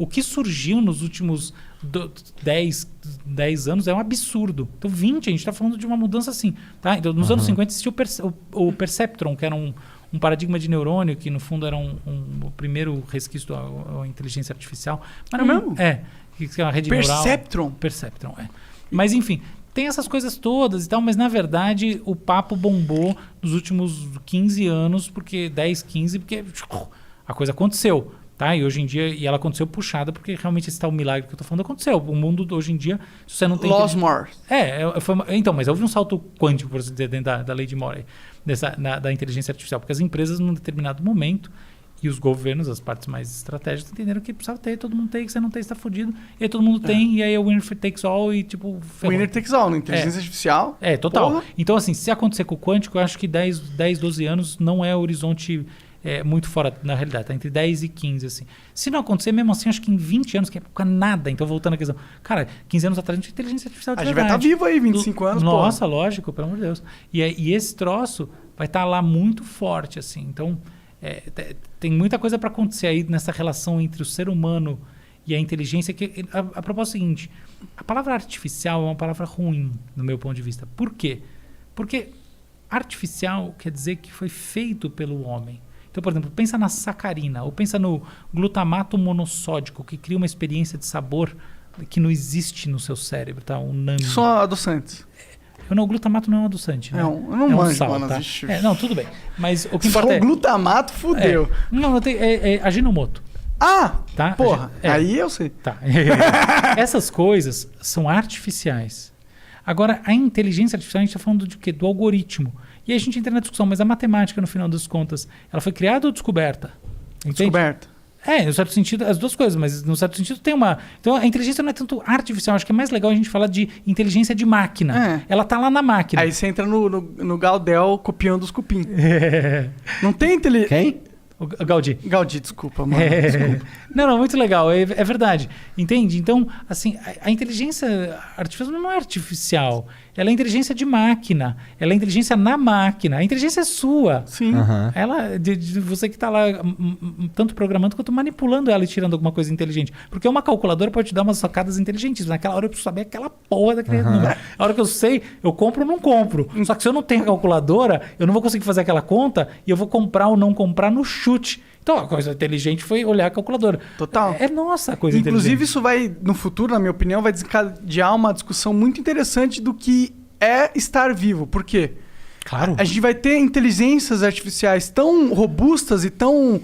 O que surgiu nos últimos 10 anos é um absurdo. Então, 20, a gente está falando de uma mudança assim. Tá? Então, nos anos 50 existiu o Perceptron, que era um paradigma de neurônio, que no fundo era o primeiro resquício da inteligência artificial. Mas É mesmo? Que é uma rede Perceptron? neural. Perceptron, é. Mas, enfim, tem essas coisas todas e tal, mas na verdade o papo bombou nos últimos 15 anos, porque 10, 15, porque a coisa aconteceu. Tá? E hoje em dia, ela aconteceu puxada, porque realmente esse tal milagre que eu tô falando aconteceu. O mundo hoje em dia, se você não tem... Lost More. Então, mas houve um salto quântico, por assim dizer, dentro da lei de Moore, da inteligência artificial, porque as empresas, num determinado momento, e os governos, as partes mais estratégicas, entenderam que precisava ter, todo mundo tem, que você não tem, você está fudido, e aí todo mundo tem, e aí é o winner takes all, e tipo... Winner takes all, na inteligência artificial. Total. Porra. Então, assim, se acontecer com o quântico, eu acho que 10, 12 anos não é o horizonte... muito fora, na realidade, tá entre 10 e 15, assim. Se não acontecer, mesmo assim, acho que em 20 anos, que é nada. Então, voltando à questão. Cara, 15 anos atrás, a gente tinha inteligência artificial de A gente vai estar vivo aí, 25 anos, Nossa, lógico, pelo amor de Deus. E esse troço vai estar lá muito forte, assim. Então, tem muita coisa para acontecer aí nessa relação entre o ser humano e a inteligência. Que a proposta é a seguinte, a palavra artificial é uma palavra ruim, no meu ponto de vista. Por quê? Porque artificial quer dizer que foi feito pelo homem. Então, por exemplo, pensa na sacarina, ou pensa no glutamato monossódico, que cria uma experiência de sabor que não existe no seu cérebro, tá? Um nami. Só adoçantes. O glutamato não é um adoçante, né? Eu não manjo, sal, mano. tá? Não, tudo bem. Mas o que Se importa for glutamato, fudeu. Não, é Ajinomoto. Tá? Porra, aí eu sei. Tá. Essas coisas são artificiais. Agora, a inteligência artificial, a gente está falando de quê? Do algoritmo. E aí a gente entra na discussão, mas a matemática, no final das contas, ela foi criada ou descoberta? Entende? Descoberta. No certo sentido, as duas coisas, mas no certo sentido tem uma... Então, a inteligência não é tanto artificial, acho que é mais legal a gente falar de inteligência de máquina. Ela tá lá na máquina. Aí você entra no Galdel copiando os cupim. Não tem inteligência... Quem? O Gaudí. Gaudí, desculpa, mano. Desculpa. Não, muito legal, é verdade. Entende? Então, assim, a inteligência artificial não é artificial. Ela é inteligência de máquina. Ela é inteligência na máquina. A inteligência é sua. Sim. Ela, de você que está lá tanto programando quanto manipulando ela e tirando alguma coisa inteligente. Porque uma calculadora pode te dar umas sacadas inteligentes. Naquela hora eu preciso saber aquela porra daquele número. A hora que eu sei, eu compro ou não compro. Só que se eu não tenho a calculadora, eu não vou conseguir fazer aquela conta e eu vou comprar ou não comprar no chute. Então, a coisa inteligente foi olhar a calculadora. Total. É nossa a coisa Inclusive, inteligente. isso vai, no futuro, na minha opinião, vai desencadear uma discussão muito interessante do que é estar vivo. Por quê? Claro. A gente vai ter inteligências artificiais tão robustas e tão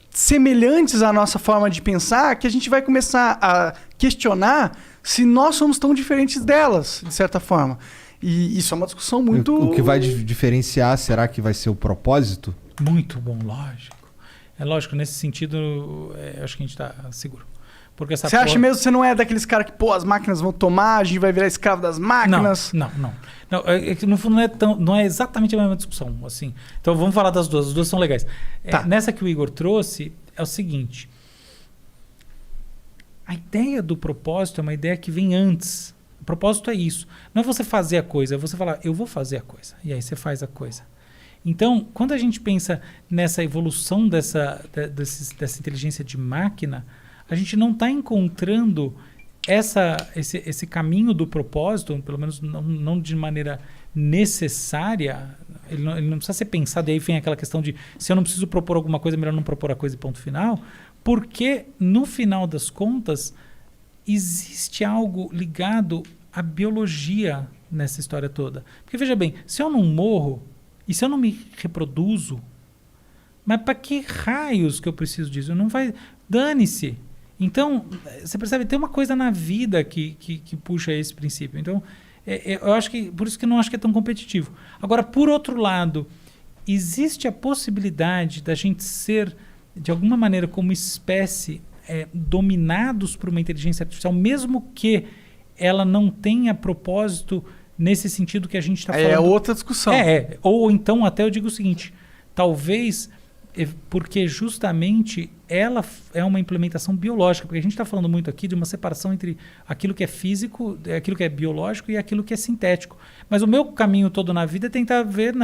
semelhantes à nossa forma de pensar que a gente vai começar a questionar se nós somos tão diferentes delas, de certa forma. E isso é uma discussão muito... O que vai diferenciar, será que vai ser o propósito? Muito bom, lógico. É lógico, nesse sentido, acho que a gente está seguro. Porque essa você acha mesmo que você não é daqueles caras que, as máquinas vão tomar, a gente vai virar escravo das máquinas? Não. No fundo, não é exatamente a mesma discussão. Assim. Então, vamos falar das duas. As duas são legais. Tá. Nessa que o Igor trouxe, é o seguinte. A ideia do propósito é uma ideia que vem antes. O propósito é isso. Não é você fazer a coisa, é você falar, eu vou fazer a coisa. E aí você faz a coisa. Então, quando a gente pensa nessa evolução dessa inteligência de máquina, a gente não está encontrando esse caminho do propósito, pelo menos não de maneira necessária. Ele não precisa ser pensado. E aí vem aquela questão de, se eu não preciso propor alguma coisa, é melhor não propor a coisa e ponto final. Porque, no final das contas, existe algo ligado à biologia nessa história toda. Porque, veja bem, se eu não morro, e se eu não me reproduzo, mas para que raios que eu preciso disso? Não vai... Dane-se. Então, você percebe, tem uma coisa na vida que puxa esse princípio. Então, eu acho que... Por isso que eu não acho que é tão competitivo. Agora, por outro lado, existe a possibilidade da gente ser, de alguma maneira, como espécie, dominados por uma inteligência artificial, mesmo que ela não tenha propósito... Nesse sentido que a gente está falando... É outra discussão. Ou então até eu digo o seguinte, talvez porque justamente ela é uma implementação biológica, porque a gente está falando muito aqui de uma separação entre aquilo que é físico, aquilo que é biológico e aquilo que é sintético. Mas o meu caminho todo na vida é tentar ver,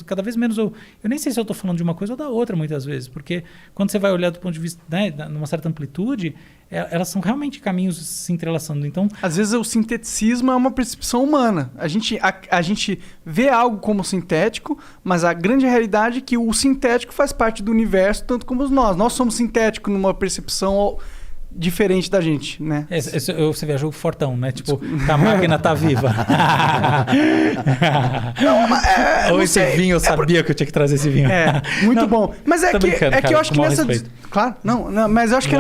cada vez menos eu nem sei se eu estou falando de uma coisa ou da outra muitas vezes, porque quando você vai olhar do ponto de vista, né, numa certa amplitude, elas são realmente caminhos se entrelaçando. Então, às vezes o sinteticismo é uma percepção humana. A gente vê algo como sintético, mas a grande realidade é que o sintético faz parte do universo, tanto como nós. Nós somos sintéticos numa percepção diferente da gente, né? Você vê jogo fortão, né? Tipo, a máquina tá viva. Ou esse vinho, eu sabia que eu tinha que trazer esse vinho. Muito bom. Mas que eu acho que nessa... Claro, mas eu acho que...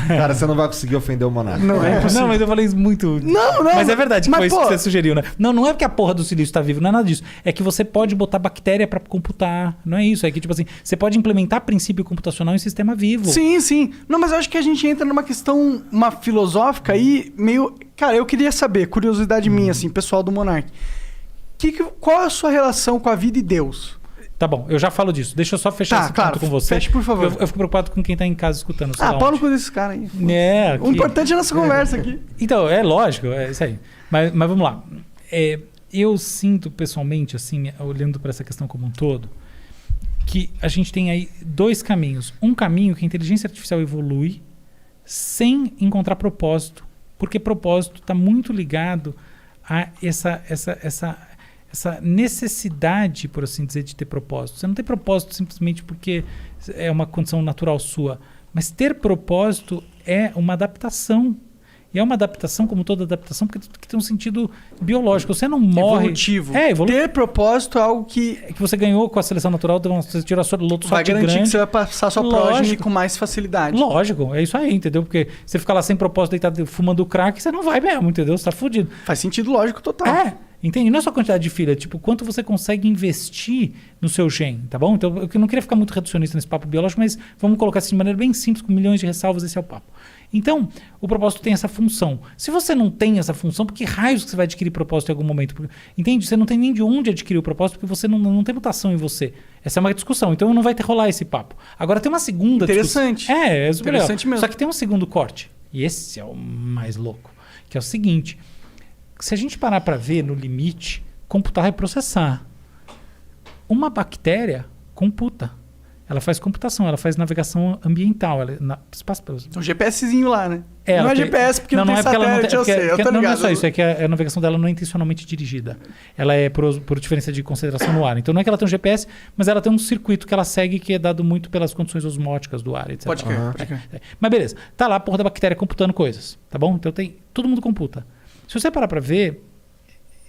Cara, você não vai conseguir ofender o Monarca. Não, é impossível. Não, mas eu falei isso muito... Não. Mas é verdade que foi isso que você sugeriu, né? Não é porque a porra do silício tá vivo, não é nada disso. É que você pode botar bactéria pra computar. Não é isso. É que, tipo assim, você pode implementar princípio computacional em sistema vivo. Sim. Não, mas eu acho que a gente entra numa questão filosófica aí, meio... Cara, eu queria saber, curiosidade minha, assim, pessoal do Monark. Qual é a sua relação com a vida e Deus? Tá bom, eu já falo disso. Deixa eu só fechar esse ponto com você. Feche, por favor. Eu fico preocupado com quem tá em casa escutando. Pau no cu desses caras aí. O importante é a nossa conversa aqui. Então, é lógico, é isso aí. Mas vamos lá. Eu sinto pessoalmente, assim, olhando para essa questão como um todo, que a gente tem aí dois caminhos. Um caminho que a inteligência artificial evolui sem encontrar propósito, porque propósito está muito ligado a essa necessidade, por assim dizer, de ter propósito. Você não tem propósito simplesmente porque é uma condição natural sua, mas ter propósito é uma adaptação. E é uma adaptação, como toda adaptação, porque tem um sentido biológico. Você não morre... Evolutivo. Ter propósito é algo que você ganhou com a seleção natural, você tirou a sua loto vai garantir grande. Que você vai passar a sua progenie com mais facilidade. Lógico, é isso aí, entendeu? Porque você ficar lá sem propósito, deitado, fumando crack, você não vai mesmo, entendeu? Você tá fudido. Faz sentido lógico total. Entende? Não é só a quantidade de filha, tipo, quanto você consegue investir no seu gene, tá bom? Então, eu não queria ficar muito reducionista nesse papo biológico, mas vamos colocar assim de maneira bem simples, com milhões de ressalvas, esse é o papo. Então, o propósito tem essa função. Se você não tem essa função, por que raios que você vai adquirir propósito em algum momento? Porque, entende? Você não tem nem de onde adquirir o propósito, porque você não tem mutação em você. Essa é uma discussão, então não vai rolar esse papo. Agora tem uma segunda Interessante. discussão. É super interessante legal. mesmo. Só que tem um segundo corte, e esse é o mais louco, que é o seguinte: se a gente parar para ver no limite, computar é processar. Uma bactéria computa. Ela faz computação, ela faz navegação ambiental. Um GPSzinho lá, né? Não é GPS porque não tem satélite, eu sei. Não é só isso, é que a navegação dela não é intencionalmente dirigida. Ela é por diferença de concentração no ar. Então não é que ela tem um GPS, mas ela tem um circuito que ela segue que é dado muito pelas condições osmóticas do ar, etc. Pode crer. Mas beleza, tá lá a porra da bactéria computando coisas, tá bom? Então todo mundo computa. Se você parar para ver,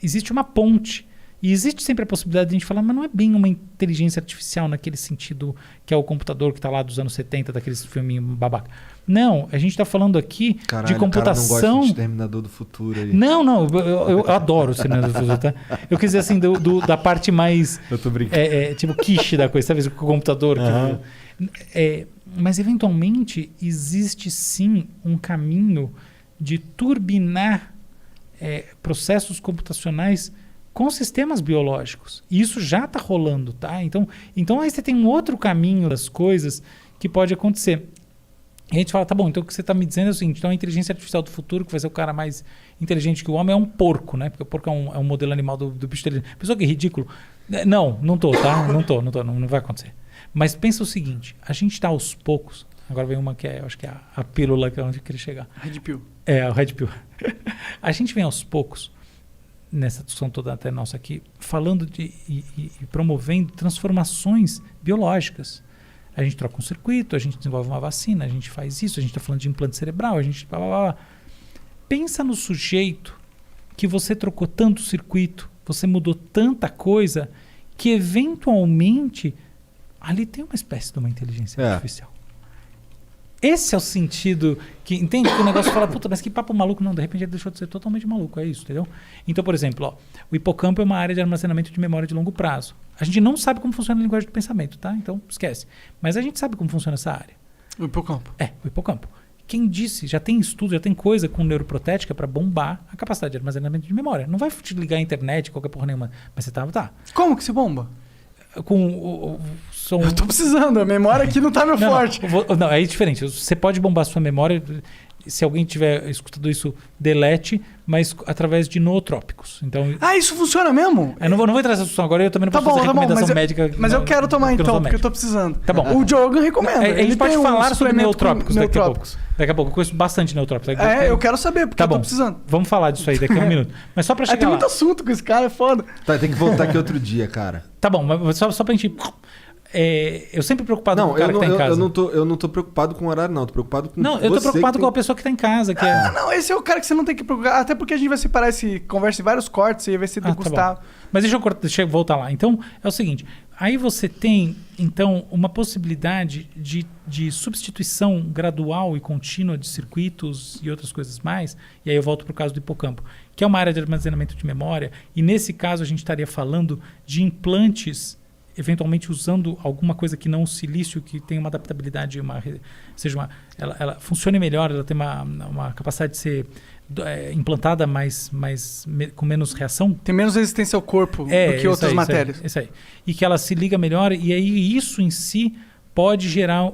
existe uma ponte. E existe sempre a possibilidade de a gente falar, mas não é bem uma inteligência artificial naquele sentido que é o computador que está lá dos anos 70, daqueles filminhos babaca. Não, a gente está falando aqui de computação... Cara, não gosta de Exterminador do Futuro. Ali. Não, eu adoro o Exterminador do Futuro, tá? Eu quis dizer assim, da parte mais... Eu tô brincando. Tipo quiche da coisa, sabe? O computador. Mas eventualmente existe sim um caminho de turbinar processos computacionais com sistemas biológicos. E isso já está rolando, tá? Então aí você tem um outro caminho das coisas que pode acontecer. E a gente fala, tá bom, então o que você está me dizendo é o seguinte, então a inteligência artificial do futuro, que vai ser o cara mais inteligente que o homem, é um porco, né? Porque o porco é um modelo animal do bicho inteligente. Pessoa que é ridículo. Não tô, tá? Não vai acontecer. Mas pensa o seguinte, a gente está aos poucos, agora vem uma que eu acho que é a pílula que é onde eu queria chegar. Red Pill. O Red Pill. A gente vem aos poucos, nessa discussão toda até nossa aqui, falando e promovendo transformações biológicas. A gente troca um circuito, a gente desenvolve uma vacina, a gente faz isso, a gente está falando de implante cerebral, a gente... Pensa no sujeito que você trocou tanto circuito, você mudou tanta coisa, que eventualmente ali tem uma espécie de uma inteligência artificial. Esse é o sentido que... Entende que o negócio fala, puta, mas que papo maluco. Não, de repente ele deixou de ser totalmente maluco. É isso, entendeu? Então, por exemplo, o hipocampo é uma área de armazenamento de memória de longo prazo. A gente não sabe como funciona a linguagem do pensamento, tá? Então, esquece. Mas a gente sabe como funciona essa área. O hipocampo. O hipocampo. Quem disse, já tem estudo, já tem coisa com neuroprotética para bombar a capacidade de armazenamento de memória. Não vai te ligar à internet, qualquer porra nenhuma. Mas você tá. Como que se bomba? São... Eu tô precisando, a memória aqui não tá meu forte. Não, é diferente. Você pode bombar sua memória, se alguém tiver escutado isso, delete, mas através de nootrópicos. Então, isso funciona mesmo? eu não vou entrar nessa discussão agora, eu também não posso fazer recomendação médica. Mas eu quero tomar então, porque eu tô precisando. Tá bom. O Diogo recomenda. A gente pode falar sobre neotrópicos daqui a pouco. Daqui a pouco, eu conheço bastante neotrópicos. Eu quero saber, porque eu tô precisando. Vamos falar disso aí daqui a um minuto. Mas só pra chegar tem lá. muito assunto com esse cara, é foda. Tá, tem que voltar aqui outro dia, cara. Tá bom, mas só pra gente... eu sempre preocupado com o cara que tá em casa. Eu não tô preocupado com o horário, não. Tô preocupado com eu tô preocupado com a pessoa que tá em casa. Não, esse é o cara que você não tem que preocupar. Até porque a gente vai separar esse conversa em vários cortes e vai ser degustado. Tá, mas deixa eu voltar lá. Então, é o seguinte. Aí você tem, então, uma possibilidade de substituição gradual e contínua de circuitos e outras coisas mais. E aí eu volto para o caso do hipocampo, que é uma área de armazenamento de memória. E nesse caso a gente estaria falando de implantes eventualmente usando alguma coisa que não o silício, que tem uma adaptabilidade, ela funcione melhor, ela tem uma capacidade de ser implantada com menos reação. Tem menos resistência ao corpo do que outras matérias. Isso aí. E que ela se liga melhor, e aí isso em si pode gerar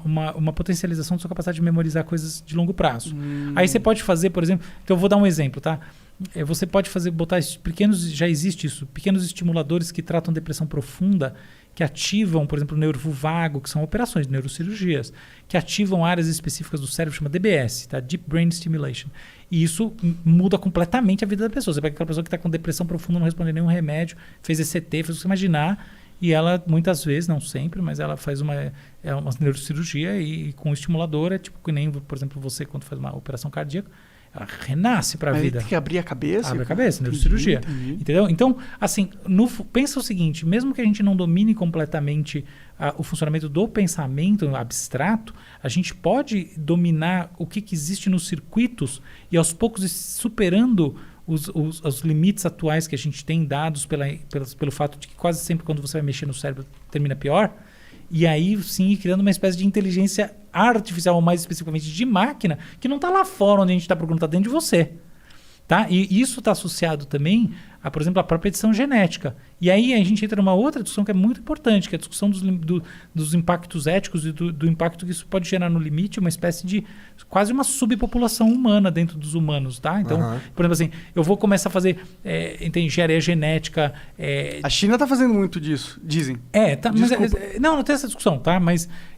uma potencialização da sua capacidade de memorizar coisas de longo prazo. Aí você pode fazer, por exemplo... Então eu vou dar um exemplo, tá? Você pode botar já existe isso, pequenos estimuladores que tratam depressão profunda, que ativam, por exemplo, o nervo vago, que são operações de neurocirurgias, que ativam áreas específicas do cérebro, chama DBS, tá? Deep Brain Stimulation. E isso muda completamente a vida da pessoa. Você pega aquela pessoa que está com depressão profunda, não responde nenhum remédio, fez ECT, fez o que você imaginar, e ela, muitas vezes, não sempre, mas ela faz uma neurocirurgia e com estimulador, é tipo que nem, por exemplo, você quando faz uma operação cardíaca, ela renasce para a vida. Tem que abrir a cabeça. Abre a cabeça, neurocirurgia. Entendeu? Então, assim, pensa o seguinte, mesmo que a gente não domine completamente o funcionamento do pensamento abstrato, a gente pode dominar o que existe nos circuitos e aos poucos ir superando os limites atuais que a gente tem dados pelo fato de que quase sempre quando você vai mexer no cérebro termina pior. E aí, sim, criando uma espécie de inteligência artificial, ou mais especificamente de máquina, que não está lá fora onde a gente está procurando, está dentro de você. Tá? E isso está associado também a, por exemplo, a própria edição genética. E aí a gente entra numa outra discussão que é muito importante, que é a discussão dos impactos éticos e do impacto que isso pode gerar no limite, uma espécie de quase uma subpopulação humana dentro dos humanos. Tá? Então, por exemplo, assim, eu vou começar a fazer engenharia genética. A China está fazendo muito disso, dizem. Tá, mas não tem essa discussão, tá?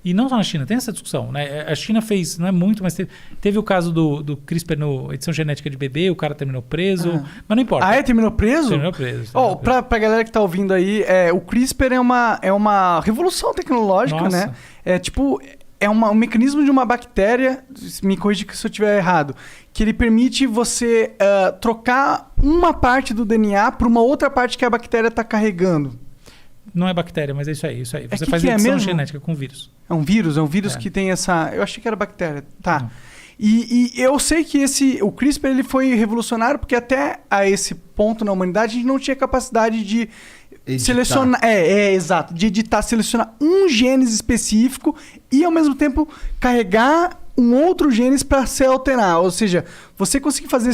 E não só na China, tem essa discussão. Né? A China fez, não é muito, mas teve o caso do CRISPR no edição genética de bebê, o cara terminou preso, mas não importa. Terminou preso? Terminou preso. Pra galera que tá ouvindo aí, o CRISPR é uma revolução tecnológica, Nossa. né? É um mecanismo de uma bactéria, me corrija se eu estiver errado, que ele permite você trocar uma parte do DNA para uma outra parte que a bactéria está carregando. Não é bactéria, mas é isso aí. Você faz edição genética com vírus. É um vírus que tem essa... Eu achei que era bactéria. Tá. E eu sei que o CRISPR ele foi revolucionário porque até a esse ponto na humanidade a gente não tinha capacidade de selecionar... exato. De editar, selecionar um gene específico e ao mesmo tempo carregar um outro gene para se alterar. Ou seja, você conseguir fazer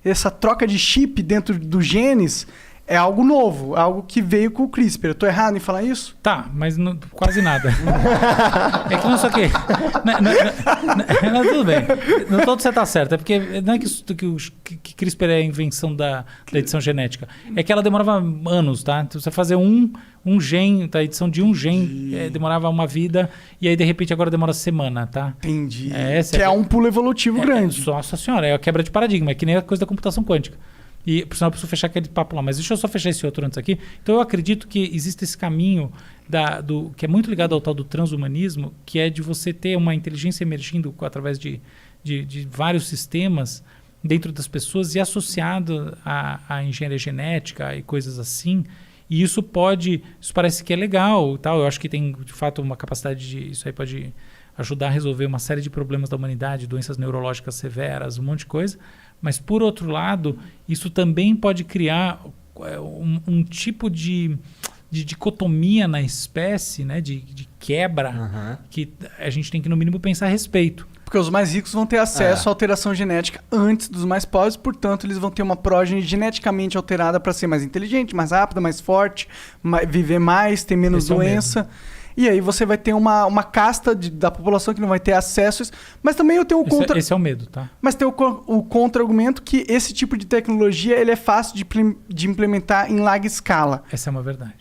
essa troca de chip dentro dos genes... É algo novo, algo que veio com o CRISPR. Eu tô errado em falar isso? Tá, mas quase nada. É que não sei o quê. Não, tudo bem. No todo você tá certo. É porque não é que CRISPR é a invenção da edição genética. É que ela demorava anos, tá? Então, você fazer um gene, tá? A edição de um gene demorava uma vida e aí de repente agora demora semana, tá? Entendi. Que é um pulo evolutivo grande. Nossa senhora, é a quebra de paradigma. É que nem a coisa da computação quântica. E por sinal eu preciso fechar aquele papo lá, mas deixa eu só fechar esse outro antes aqui. Então eu acredito que existe esse caminho que é muito ligado ao tal do transhumanismo, que é de você ter uma inteligência emergindo através de vários sistemas dentro das pessoas e associado à engenharia genética e coisas assim. E isso parece que é legal, tal. Eu acho que tem de fato uma capacidade isso aí pode ajudar a resolver uma série de problemas da humanidade, doenças neurológicas severas, um monte de coisa. Mas, por outro lado, isso também pode criar um tipo de dicotomia na espécie, né? de quebra, que a gente tem que, no mínimo, pensar a respeito. Porque os mais ricos vão ter acesso à alteração genética antes dos mais pobres, portanto, eles vão ter uma prógene geneticamente alterada para ser mais inteligente, mais rápida, mais forte, viver mais, ter menos doença. E aí você vai ter uma casta da população que não vai ter acesso a isso. Mas também eu tenho Esse é o medo, tá? Mas tem o contra-argumento que esse tipo de tecnologia ele é fácil de implementar em larga escala. Essa é uma verdade.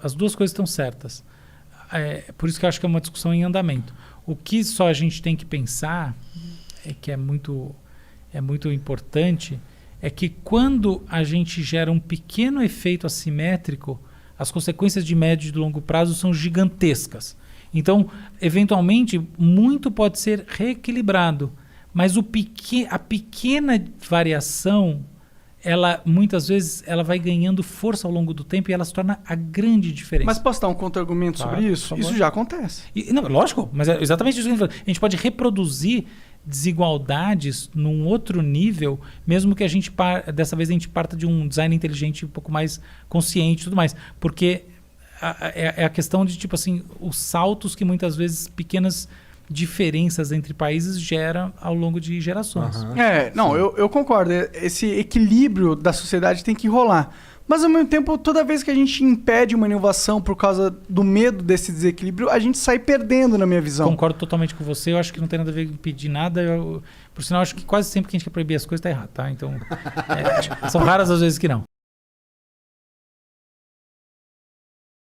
As duas coisas estão certas. Por isso que eu acho que é uma discussão em andamento. O que só a gente tem que pensar, que é muito importante, é que quando a gente gera um pequeno efeito assimétrico, as consequências de médio e de longo prazo são gigantescas. Então, eventualmente, muito pode ser reequilibrado, mas a pequena variação, muitas vezes ela vai ganhando força ao longo do tempo e ela se torna a grande diferença. Mas posso dar um contra-argumento sobre isso? Isso já acontece. Não, lógico, mas é exatamente isso que a gente falou. A gente pode reproduzir desigualdades num outro nível, mesmo que dessa vez a gente parta de um design inteligente um pouco mais consciente e tudo mais. Porque é a questão de, tipo assim, os saltos que muitas vezes pequenas diferenças entre países geram ao longo de gerações. Eu concordo. Esse equilíbrio da sociedade tem que rolar. Mas, ao mesmo tempo, toda vez que a gente impede uma inovação por causa do medo desse desequilíbrio, a gente sai perdendo, na minha visão. Concordo totalmente com você. Eu acho que não tem nada a ver com impedir nada. Por sinal, acho que quase sempre que a gente quer proibir as coisas está errado, tá? Então, são raras as vezes que não.